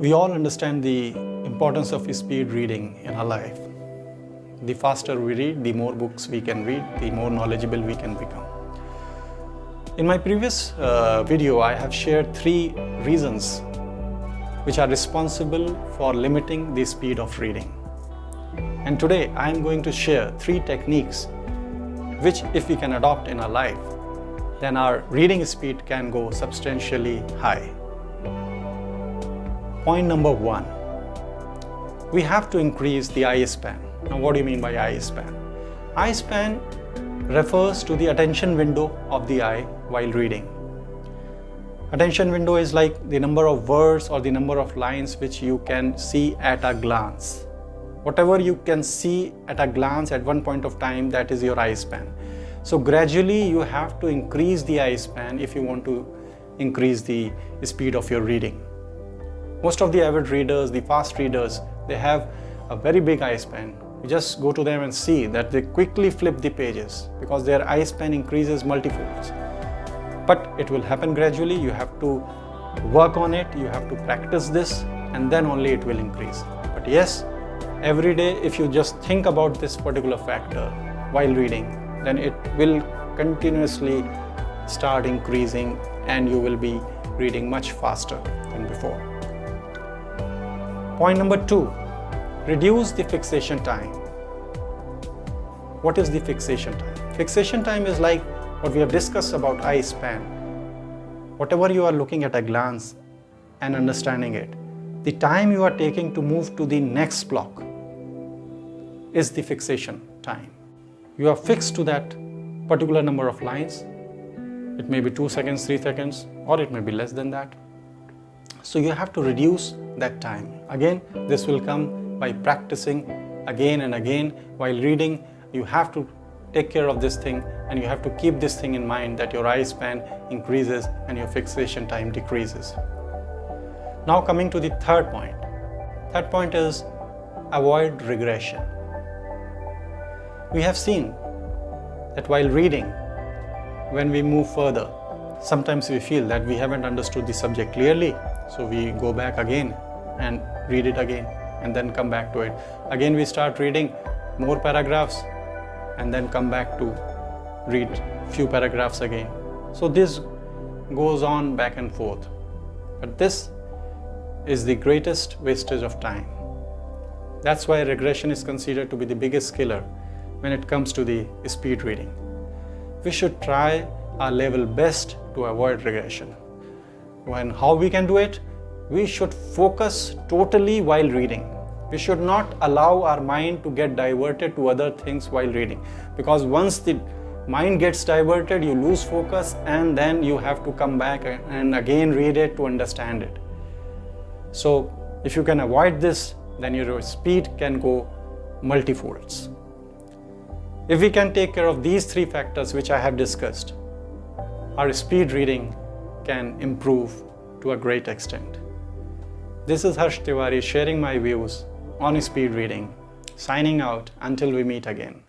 We all understand the importance of speed reading in our life. The faster we read, the more books we can read, the more knowledgeable we can become. In my previous video, I have shared 3 reasons which are responsible for limiting the speed of reading. And today I am going to share 3 techniques which, if we can adopt in our life, then our reading speed can go substantially high. Point number 1, we have to increase the eye span. Now, what do you mean by eye span? Eye span refers to the attention window of the eye while reading. Attention window is like the number of words or the number of lines which you can see at a glance. Whatever you can see at a glance at one point of time, that is your eye span. So gradually you have to increase the eye span if you want to increase the speed of your reading. Most of the avid readers, the fast readers, they have a very big eye span. You just go to them and see that they quickly flip the pages because their eye span increases multifolds. But it will happen gradually. You have to work on it, you have to practice this, and then only it will increase. But yes, every day if you just think about this particular factor while reading, then it will continuously start increasing and you will be reading much faster than before. Point number 2, reduce the fixation time. What is the fixation time? Fixation time is like what we have discussed about eye span. Whatever you are looking at a glance and understanding it, the time you are taking to move to the next block is the fixation time. You are fixed to that particular number of lines. It may be 2 seconds, 3 seconds, or it may be less than that. So you have to reduce that time. Again, this will come by practicing again and again. While reading, you have to take care of this thing and you have to keep this thing in mind, that your eye span increases and your fixation time decreases. Now coming to the third point. Third point is avoid regression. We have seen that while reading, when we move further, sometimes we feel that we haven't understood the subject clearly, so we go back again and read it again and then come back to it. Again we start reading more paragraphs and then come back to read few paragraphs again. So this goes on back and forth. But this is the greatest wastage of time. That's why regression is considered to be the biggest killer when it comes to the speed reading. We should try our level best to avoid regression. And how we can do it? We should focus totally while reading. We should not allow our mind to get diverted to other things while reading, because once the mind gets diverted, you lose focus and then you have to come back and again read it to understand it. So if you can avoid this, then your speed can go multifolds. If we can take care of these 3 factors which I have discussed, our speed reading can improve to a great extent. This is TEWARI sharing my views on speed reading. Signing out until we meet again.